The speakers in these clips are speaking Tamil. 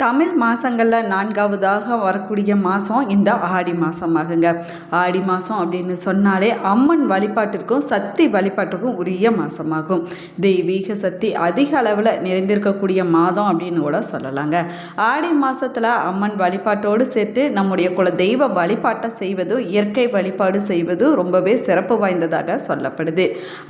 தமிழ் மாதங்களில் 4வதாக வரக்கூடிய மாதம் இந்த ஆடி மாதமாகுங்க. ஆடி மாதம் அப்படின்னு சொன்னாலே அம்மன் வழிபாட்டிற்கும் சக்தி வழிபாட்டிற்கும் உரிய மாதமாகும். தெய்வீக சக்தி அதிக அளவில் நிறைந்திருக்கக்கூடிய மாதம் அப்படின்னு கூட சொல்லலாங்க. ஆடி மாதத்தில் அம்மன் வழிபாட்டோடு சேர்த்து நம்முடைய குல தெய்வ வழிபாட்டை செய்வதும் இயற்கை வழிபாடு செய்வதும் ரொம்பவே சிறப்பு வாய்ந்ததாக சொல்லப்படுது.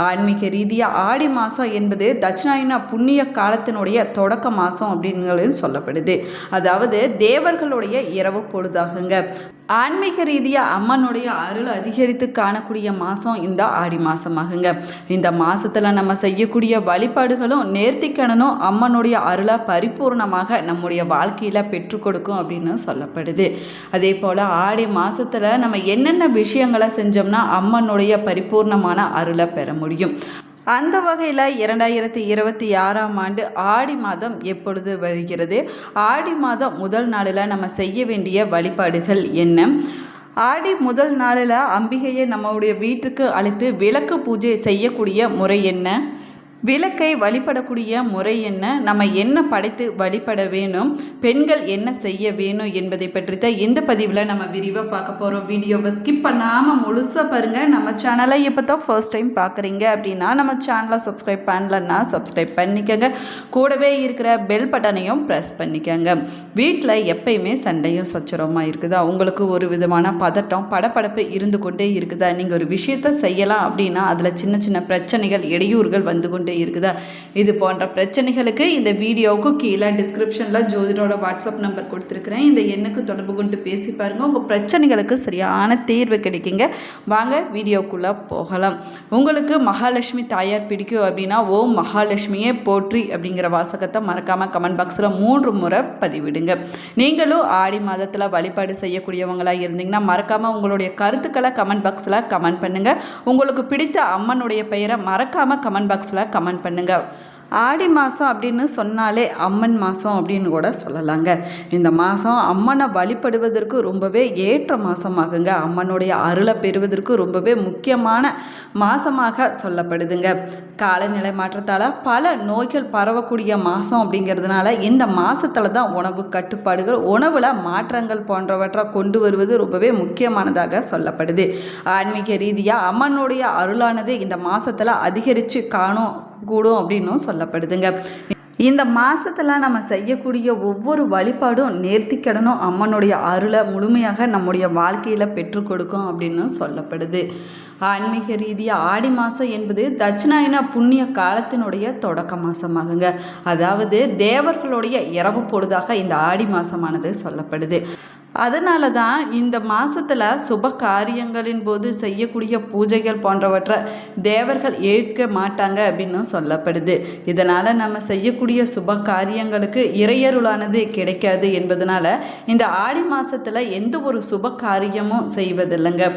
ஆன்மீக ரீதியாக ஆடி மாதம் என்பது தட்சிணாயன புண்ணிய காலத்தினுடைய தொடக்க மாதம் அப்படின்னு சொல்லப்படுது. அதாவது தேவர்களுடைய இரவு பொழுதாகுங்க. ஆன்மீக ரீதியாக அம்மனுடைய அருள் அதிகரித்து காணக்கூடிய மாதம் இந்த ஆடி மாதமாகுங்க. இந்த மாதத்தில் நம்ம செய்யக்கூடிய வழிபாடுகளும் நேர்த்திக்கடனும் அம்மனுடைய அருளை பரிபூர்ணமாக நம்முடைய வாழ்க்கையில் பெற்றுக் கொடுக்கும் அப்படின்னு சொல்லப்படுது. அதே போல் ஆடி மாதத்தில் நம்ம என்னென்ன விஷயங்களை செஞ்சோம்னா அம்மனுடைய பரிபூர்ணமான அருளை பெற முடியும். அந்த வகையில் 2026ஆம் ஆண்டு ஆடி மாதம் எப்பொழுது வருகிறது, ஆடி மாதம் முதல் நாளில் நம்ம செய்ய வேண்டிய வழிபாடுகள் என்ன, ஆடி முதல் நாளில் அம்பிகையை நம்மளுடைய வீட்டுக்கு அழைத்து விளக்கு பூஜை செய்யக்கூடிய முறை என்ன, விளக்கை வழிபடக்கூடிய முறை என்ன, நம்ம என்ன படைத்து வழிபட வேணும், பெண்கள் என்ன செய்ய வேணும் என்பதை பற்றி இந்த பதிவில் நம்ம விரிவாக பார்க்க போகிறோம். வீடியோவை ஸ்கிப் பண்ணாமல் முழுசாக பாருங்கள். நம்ம சேனலை இப்போ தான் ஃபர்ஸ்ட் டைம் பார்க்குறீங்க அப்படின்னா நம்ம சேனலை சப்ஸ்கிரைப் பண்ணலன்னா சப்ஸ்கிரைப் பண்ணிக்கோங்க. கூடவே இருக்கிற பெல் பட்டனையும் ப்ரெஸ் பண்ணிக்கோங்க. வீட்டில் எப்பயுமே சண்டையும் சச்சரமாக இருக்குதா, உங்களுக்கு ஒரு விதமான பதட்டம் படபடப்பு இருந்து கொண்டே இருக்குதா, நீங்கள் ஒரு விஷயத்தை செய்யலாம் அப்படின்னா அதில் சின்ன சின்ன பிரச்சனைகள் இடையூறுகள் வந்து கொண்டு இருக்குதா, இது போன்ற பிரச்சனைகளுக்கு இந்த வீடியோவுக்கு கீழே டிஸ்கிரிப்ஷனில் ஜோதிடரோட வாட்ஸ்அப் நம்பர் கொடுத்துருக்குறேன். இந்த எண்ணுக்கு தொடர்பு கொண்டு பேசி பாருங்கள். உங்கள் பிரச்சனைகளுக்கு சரியான தீர்வு கிடைக்குங்க. வாங்க வீடியோக்குள்ளே போகலாம். உங்களுக்கு மகாலட்சுமி தாயார் பிடிக்கும் அப்படின்னா ஓம் மகாலட்சுமியே போற்றி அப்படிங்கிற வாசகத்தை மறக்காமல் கமெண்ட் பாக்ஸில் 3 முறை பதிவிடுங்க. நீங்களும் ஆடி மாதத்தில் வழிபாடு செய்யக்கூடியவங்களாக இருந்தீங்கன்னா மறக்காமல் உங்களுடைய கருத்துக்களை கமெண்ட் பாக்ஸில் கமெண்ட் பண்ணுங்கள். உங்களுக்கு பிடித்த அம்மனுடைய பெயரை மறக்காமல் கமெண்ட் பாக்ஸில் கமெண்ட் பண்ணுங்கள். ஆடி மாதம் அப்படின்னு சொன்னாலே அம்மன் மாதம் அப்படின்னு கூட சொல்லலாங்க. இந்த மாதம் அம்மனை வழிபடுவதற்கு ரொம்பவே ஏற்ற மாதமாகுங்க. அம்மனுடைய அருளை பெறுவதற்கு ரொம்பவே முக்கியமான மாதமாக சொல்லப்படுதுங்க. காலநிலை மாற்றத்தால் பல நோய்கள் பரவக்கூடிய மாதம் அப்படிங்கிறதுனால இந்த மாதத்தில் தான் உணவு கட்டுப்பாடுகள், உணவில் மாற்றங்கள் போன்றவற்றை கொண்டு வருவது ரொம்பவே முக்கியமானதாக சொல்லப்படுது. ஆன்மீக ரீதியாக அம்மனுடைய அருளானது இந்த மாதத்தில் அதிகரித்து கூடும் அப்படின்னும் சொல்லப்படுதுங்க. இந்த மாதத்தில் நம்ம செய்யக்கூடிய ஒவ்வொரு வழிபாடும் நேர்த்திக்கடனும் அம்மனுடைய அருளை முழுமையாக நம்முடைய வாழ்க்கையில் பெற்றுக் கொடுக்கும் அப்படின்னு சொல்லப்படுது. ஆன்மீக ரீதியாக ஆடி மாதம் என்பது தட்சிணாயன புண்ணிய காலத்தினுடைய தொடக்க மாதமாகுங்க. அதாவது தேவர்களுடைய இரவு பொழுதாக இந்த ஆடி மாதமானது சொல்லப்படுது. அதனால தான் இந்த மாதத்தில் சுப காரியங்களின் போது செய்யக்கூடிய பூஜைகள் போன்றவற்றை தேவர்கள் ஏற்க மாட்டாங்க அப்படின்னு சொல்லப்படுது. இதனால் நம்ம செய்யக்கூடிய சுப காரியங்களுக்கு இறையருளானது கிடைக்காது என்பதனால இந்த ஆடி மாதத்தில் எந்த ஒரு சுப காரியமும் செய்வதில்லைங்க.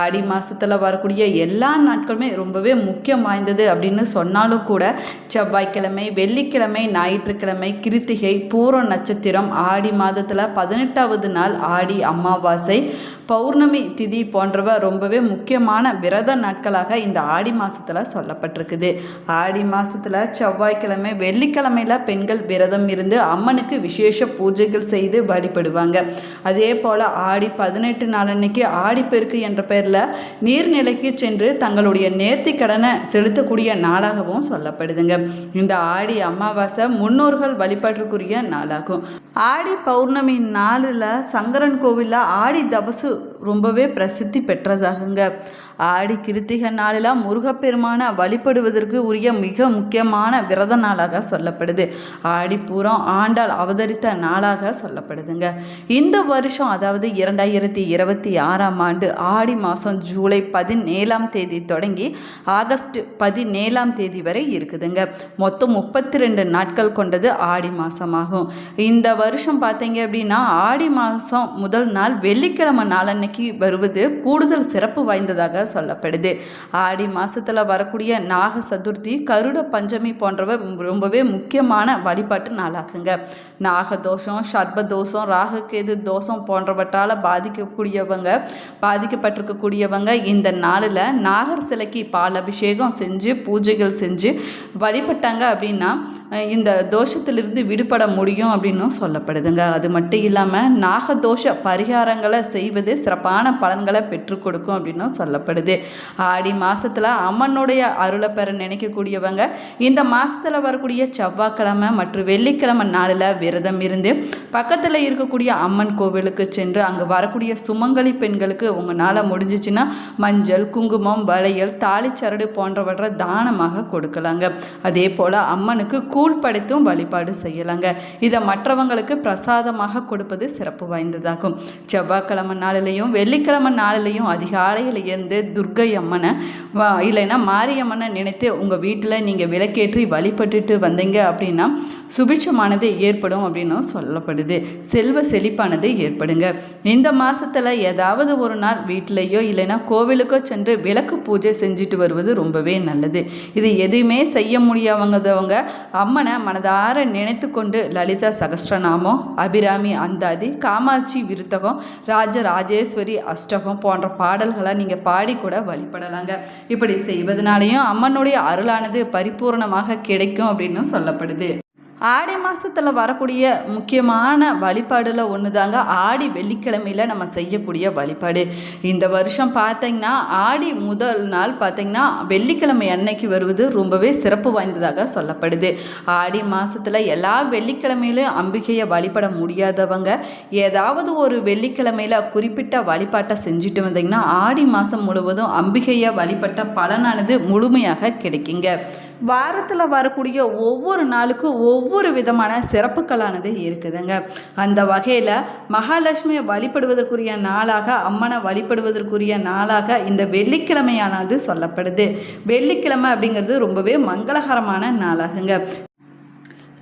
ஆடி மாதத்தில் வரக்கூடிய எல்லா நாட்களுமே ரொம்பவே முக்கியம் வாய்ந்தது அப்படின்னு சொன்னாலும் கூட செவ்வாய்க்கிழமை, வெள்ளிக்கிழமை, ஞாயிற்றுக்கிழமை, கிருத்திகை, பூர நட்சத்திரம், ஆடி மாதத்தில் 18வது நாள் ஆடி அமாவாசை, பௌர்ணமி திதி போன்றவை ரொம்பவே முக்கியமான விரத நாட்களாக இந்த ஆடி மாதத்தில் சொல்லப்பட்டிருக்குது. ஆடி மாதத்தில் செவ்வாய்க்கிழமை, வெள்ளிக்கிழமையில் பெண்கள் விரதம் இருந்து அம்மனுக்கு விசேஷ பூஜைகள் செய்து வழிபடுவாங்க. அதே போல் ஆடி 18 நாளன்னைக்கு ஆடிப்பெருக்கு என்ற பெயரில் நீர்நிலைக்கு சென்று தங்களுடைய நேர்த்தி கடனை செலுத்தக்கூடிய நாளாகவும் சொல்லப்படுதுங்க. இந்த ஆடி அமாவாசை முன்னோர்கள் வழிபாட்டுக்குரிய நாளாகும். ஆடி பௌர்ணமி நாளில் சங்கரன் கோவிலில் ஆடி தபசு ரொம்பவே பிரசித்தி பெற்றதாகுங்க. ஆடி கிருத்திகை நாளில் முருகப்பெருமான வழிபடுவதற்கு உரிய மிக முக்கியமான விரத நாளாக சொல்லப்படுது. ஆடி பூரம் ஆண்டாள் அவதரித்த நாளாக சொல்லப்படுதுங்க. இந்த வருஷம் அதாவது 2026ஆம் ஆண்டு ஆடி மாதம் ஜூலை 17ஆம் தேதி தொடங்கி ஆகஸ்ட் 17ஆம் தேதி வரை இருக்குதுங்க. மொத்தம் 32 நாட்கள் கொண்டது ஆடி மாதமாகும். இந்த வருஷம் பார்த்தீங்க அப்படின்னா ஆடி மாதம் முதல் நாள் வெள்ளிக்கிழமை நாளன்னைக்கு வருவது கூடுதல் சிறப்பு வாய்ந்ததாக சொல்லப்படுது. ஆடி மாசத்துல வரக்கூடிய நாக சதுர்த்தி, கருட பஞ்சமி போன்றவை ரொம்பவே முக்கியமான வழிபாட்டு நாளாகுங்க. நாகதோஷம், சர்பதோஷம், ராகுகேது தோஷம் போன்றவற்றால் பாதிக்கப்பட்டிருக்கக்கூடியவங்க இந்த நாளில் நாகர் சிலைக்கு பால் அபிஷேகம் செஞ்சு பூஜைகள் செஞ்சு வழிபட்டாங்க அப்படின்னா இந்த தோஷத்திலிருந்து விடுபட முடியும் அப்படின்னும் சொல்லப்படுதுங்க. அது மட்டும் இல்லாமல் நாகதோஷ பரிகாரங்களை செய்வது சிறப்பான பலன்களை பெற்றுக் கொடுக்கும் அப்படின்னும் சொல்லப்படுது. ஆடி மாதத்தில் அம்மனுடைய அருளை பெற நினைக்கக்கூடியவங்க இந்த மாதத்தில் வரக்கூடிய செவ்வாய்க்கிழமை மற்றும் வெள்ளிக்கிழமை நாளில் விரதம் இருந்து பக்கத்தில் இருக்கக்கூடிய அம்மன் கோவிலுக்கு சென்று அங்கே வரக்கூடிய சுமங்கலி பெண்களுக்கு உங்களால் முடிஞ்சிச்சுன்னா மஞ்சள், குங்குமம், வளையல், தாலிச்சரடு போன்றவற்றை தானமாக கொடுக்கலாங்க. அதே போல் அம்மனுக்கு கூழ் படைத்தும் வழிபாடு செய்யலாங்க. இதை மற்றவங்களுக்கு பிரசாதமாக கொடுப்பது சிறப்பு வாய்ந்ததாகும். செவ்வாய்க்கிழமை நாளிலையும் வெள்ளிக்கிழமை நாளிலையும் அதிகாலையில் இருந்து துர்க்கை அம்மனை இல்லைன்னா மாரியம்மனை நினைத்து உங்கள் வீட்டில் நீங்கள் விளக்கேற்றி வழிபட்டுட்டு வந்தீங்க அப்படின்னா சுபிட்சமானது ஏற்படும் அப்படின்னும் சொல்லப்படுது. செல்வ செழிப்பானது ஏற்படுங்க. இந்த மாதத்தில் ஏதாவது ஒரு நாள் வீட்டிலையோ இல்லைன்னா கோவிலுக்கோ சென்று விளக்கு பூஜை செஞ்சுட்டு வருவது ரொம்பவே நல்லது. இது எதுவுமே செய்ய முடியாதவங்க அம்மனை மனதார நினைத்து கொண்டு லலிதா சகஸ்ரநாமம், அபிராமி அந்தாதி, காமாட்சி விருத்தகம், ராஜராஜேஸ்வரி அஷ்டகம் போன்ற பாடல்களை நீங்கள் பாடிக்கூட வழிபடலாங்க. இப்படி செய்வதனாலையும் அம்மனுடைய அருளானது பரிபூர்ணமாக கிடைக்கும் அப்படின்னு சொல்லப்படுது. ஆடி மாதத்தில் வரக்கூடிய முக்கியமான வழிபாடில் ஒன்று தாங்க ஆடி வெள்ளிக்கிழமையில் நம்ம செய்யக்கூடிய வழிபாடு. இந்த வருஷம் பார்த்திங்கன்னா ஆடி முதல் நாள் பார்த்திங்கன்னா வெள்ளிக்கிழமை அன்னைக்கு வருவது ரொம்பவே சிறப்பு வாய்ந்ததாக சொல்லப்படுது. ஆடி மாதத்தில் எல்லா வெள்ளிக்கிழமையிலும் அம்பிகையை வழிபட முடியாதவங்க ஏதாவது ஒரு வெள்ளிக்கிழமையில் குறிப்பிட்ட வழிபாட்டை செஞ்சுட்டு வந்தீங்கன்னா ஆடி மாதம் முழுவதும் அம்பிகையை வழிபட்ட பலனானது முழுமையாக கிடைக்குங்க. வாரத்தில் வரக்கூடிய ஒவ்வொரு நாளுக்கும் ஒவ்வொரு விதமான சிறப்புகளானது இருக்குதுங்க. அந்த வகையில் மகாலட்சுமியை வழிபடுவதற்குரிய நாளாக, அம்மனை வழிபடுவதற்குரிய நாளாக இந்த வெள்ளிக்கிழமையானது சொல்லப்படுது. வெள்ளிக்கிழமை அப்படிங்கிறது ரொம்பவே மங்களகரமான நாளாகுங்க.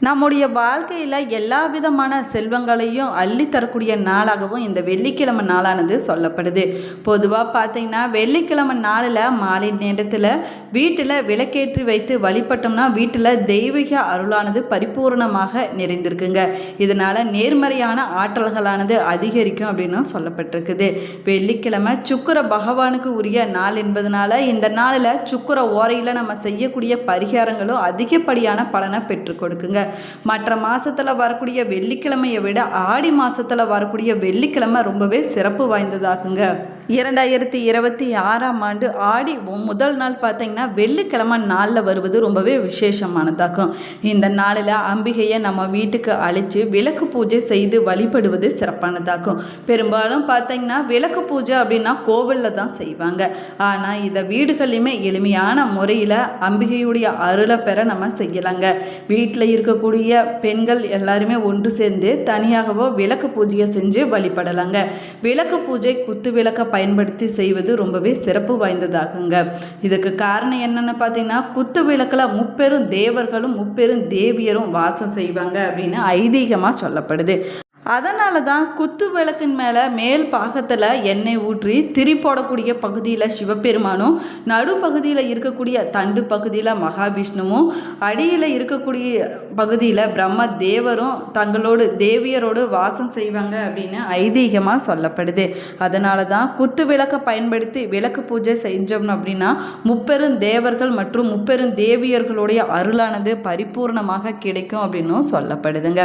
நம்முடைய வாழ்க்கையில் எல்லா விதமான செல்வங்களையும் அள்ளி தரக்கூடிய நாளாகவும் இந்த வெள்ளிக்கிழமை நாளானது சொல்லப்படுது. பொதுவாக பார்த்திங்கன்னா வெள்ளிக்கிழமை நாளில் மாலை நேரத்தில் வீட்டில் விளக்கேற்றி வைத்து வழிபட்டோம்னா வீட்டில் தெய்வீக அருளானது பரிபூர்ணமாக நிறைந்திருக்குங்க. இதனால் நேர்மறையான ஆற்றல்களானது அதிகரிக்கும் அப்படின்னு சொல்லப்பட்டிருக்குது. வெள்ளிக்கிழமை சுக்கிர பகவானுக்கு உரிய நாள் என்பதனால இந்த நாளில் சுக்கிர ஓரையில் நம்ம செய்யக்கூடிய பரிகாரங்களும் அதிகப்படியான பலனை பெற்றுக் கொடுக்குங்க. மற்ற மாசத்துல வரக்கூடிய வெள்ளிக்கிழமையை விட ஆடி மாசத்துல வரக்கூடிய வெள்ளிக்கிழமை ரொம்பவே சிறப்பு வாய்ந்ததாகுங்க. 2026ஆம் ஆண்டு ஆடி முதல் நாள் பார்த்தீங்கன்னா வெள்ளிக்கிழமை நாளில் வருவது ரொம்பவே விசேஷமானதாகும். இந்த நாளில் அம்பிகையை நம்ம வீட்டுக்கு அழைச்சி விளக்கு பூஜை செய்து வழிபடுவது சிறப்பானதாகும். பெரும்பாலும் பார்த்தீங்கன்னா விளக்கு பூஜை அப்படின்னா கோவிலில் தான் செய்வாங்க. ஆனால் இதை வீடுகள்லையுமே எளிமையான முறையில் அம்பிகையுடைய அருளை பெற நம்ம செய்யலாங்க. வீட்டில் இருக்கக்கூடிய பெண்கள் எல்லாருமே ஒன்று சேர்ந்து தனியாகவோ விளக்கு பூஜையை செஞ்சு வழிபடலாங்க. விளக்கு பூஜை குத்து விளக்க பயன்படுத்தி செய்வது ரொம்பவே சிறப்பு வாய்ந்ததாகுங்க. இதுக்கு காரணம் என்னன்னு பார்த்தீங்கன்னா குத்து விளக்கில் முப்பெரும் தேவர்களும் முப்பெரும் தேவியரும் வாசம் செய்வாங்க அப்படின்னு ஐதீகமாக சொல்லப்படுது. அதனால தான் குத்து விளக்கின் மேல் பாகத்தில் எண்ணெய் ஊற்றி திரி போடக்கூடிய பகுதியில் சிவபெருமானும், நடுப்பகுதியில் இருக்கக்கூடிய தண்டு பகுதியில் மகாவிஷ்ணுவும், அடியில் இருக்கக்கூடிய பகுதியில் பிரம்ம தேவரும் தங்களோடு தேவியரோடு வாசம் செய்வாங்க அப்படின்னு ஐதீகமாக சொல்லப்படுது. அதனால தான் குத்து விளக்கை பயன்படுத்தி விளக்கு பூஜை செஞ்சோம் அப்படின்னா முப்பெரும் தேவர்கள் மற்றும் முப்பெரும் தேவியர்களுடைய அருளானது பரிபூர்ணமாக கிடைக்கும் அப்படின்னும் சொல்லப்படுதுங்க.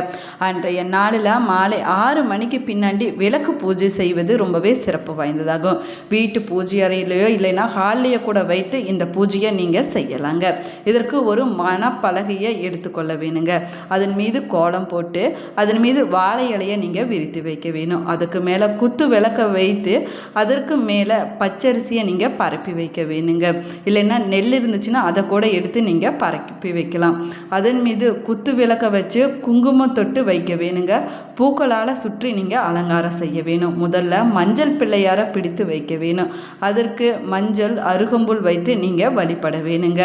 அன்றைய நாளில் மாலை 6 மணிக்கு பின்னாடி விளக்கு பூஜை செய்வது ரொம்பவே சிறப்பு வாய்ந்ததாகும். வீட்டு பூஜை அறையிலையோ இல்லைன்னா ஹால்லையோ கூட வைத்து இந்த பூஜையை நீங்கள் செய்யலாங்க. இதற்கு ஒரு மணப்பலகையை எடுத்துக்கொள்ள வேணுங்க. அதன் மீது கோலம் போட்டு அதன் மீது வாழை இலையை நீங்கள் விரித்து வைக்க வேணும். அதுக்கு மேலே குத்து விளக்க வைத்து அதற்கு மேலே பச்சரிசியை நீங்கள் பரப்பி வைக்க வேணுங்க. இல்லைன்னா நெல் இருந்துச்சுன்னா அதை கூட எடுத்து நீங்கள் பரப்பி வைக்கலாம். அதன் மீது குத்து விளக்க வச்சு குங்குமம் தொட்டு வைக்க வேணுங்க. பூக்களால் சுற்றி நீங்கள் அலங்காரம் செய்ய வேணும். முதல்ல மஞ்சள் பிள்ளையாரை பிடித்து வைக்க வேணும். அதற்கு மஞ்சள் அருகம்புல் வைத்து நீங்கள் வழிபட வேணுங்க.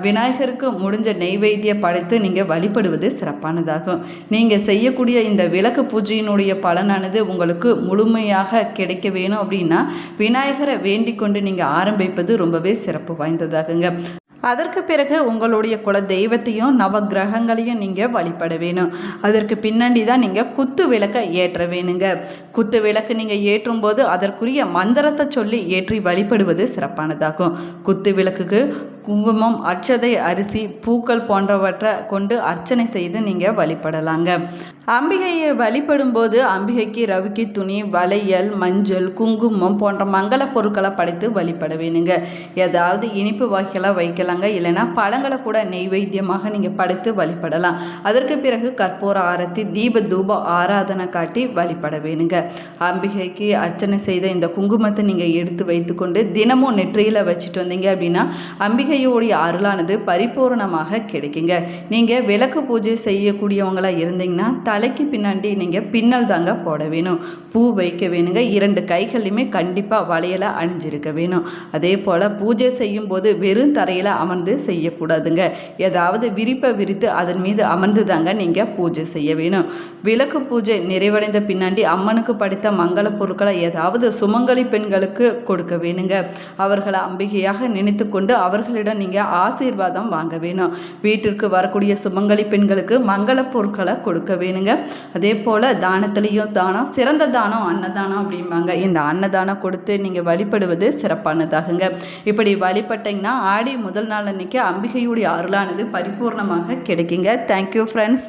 விநாயகருக்கு முடிஞ்ச நெய்வேத்திய படைத்து நீங்கள் வழிபடுவது சிறப்பானதாகும். நீங்கள் செய்யக்கூடிய இந்த விளக்கு பூஜையினுடைய பலனானது உங்களுக்கு முழுமையாக கிடைக்க வேணும் அப்படின்னா விநாயகரை வேண்டிக் கொண்டு நீங்கள் ஆரம்பிப்பது ரொம்பவே சிறப்பு வாய்ந்ததாகுங்க. அதற்கு பிறகு உங்களுடைய குல தெய்வத்தையும் நவ கிரகங்களையும் நீங்கள் வழிபட வேணும். அதற்கு பின்னாடி தான் நீங்கள் குத்து விளக்கை ஏற்ற வேணுங்க. குத்து விளக்கு நீங்கள் ஏற்றும் போது அதற்குரிய மந்திரத்தை சொல்லி ஏற்றி வழிபடுவது சிறப்பானதாகும். குத்து விளக்குக்கு குங்குமம், அட்சதை, அரிசி, பூக்கள் போன்றவற்றை கொண்டு அர்ச்சனை செய்து நீங்கள் வழிபடலாங்க. அம்பிகையை வழிபடும் போது அம்பிகைக்கு ரவிக்கி துணி, வளையல், மஞ்சள், குங்குமம் போன்ற மங்கள பொருட்களை படைத்து வழிபட வேணுங்க. ஏதாவது இனிப்பு வகைகளை வைக்கலாங்க. இல்லைன்னா பழங்களை கூட நெய்வேத்தியமாக நீங்கள் படைத்து வழிபடலாம். அதற்கு பிறகு கற்பூர ஆரத்தி, தீப தூப ஆராதனை காட்டி வழிபட வேணுங்க. அம்பிகைக்கு அர்ச்சனை செய்த இந்த குங்குமத்தை நீங்கள் எடுத்து வைத்துக்கொண்டு தினமும் நெற்றியில் வச்சுட்டு வந்தீங்க அப்படின்னா அம்பிகையோடைய அருளானது பரிபூர்ணமாக கிடைக்குங்க. நீங்கள் விளக்கு பூஜை செய்யக்கூடியவங்களா இருந்தீங்கன்னா தலைக்கு பின்னாடி நீங்கள் பின்னல் தாங்க போட வேணும். பூ வைக்க வேணுங்க. 2 கைகள்லையுமே கண்டிப்பாக வளையலை அணிஞ்சிருக்க வேணும். அதே போல் பூஜை செய்யும் போது வெறும் தரையில் அமர்ந்து செய்யக்கூடாதுங்க. ஏதாவது விரிப்பை விரித்து அதன் மீது அமர்ந்து தாங்க நீங்கள் பூஜை செய்ய வேணும். விளக்கு பூஜை நிறைவடைந்த பின்னாடி அம்மனுக்கு படைத்த மங்கள பொருட்களை ஏதாவது சுமங்கலி பெண்களுக்கு கொடுக்க வேணுங்க. அவர்களை அம்பிகையாக நினைத்து கொண்டு அவர்களிடம் நீங்கள் ஆசீர்வாதம் வாங்க வேணும். வீட்டிற்கு வரக்கூடிய சுமங்கலி பெண்களுக்கு மங்கள பொருட்களை கொடுக்க வேணுங்க. அதே போல் தானத்திலையும் தானம், சிறந்த தானம் அன்னதானம் அப்படிம்பாங்க. இந்த அன்னதானம் கொடுத்து நீங்கள் வழிபடுவது சிறப்பானதாகுங்க. இப்படி வழிபட்டிங்கன்னா ஆடி முதல் நாள் அன்னைக்கு அம்பிகையுடைய அருளானது பரிபூர்ணமாக கிடைக்குங்க. Thank you friends.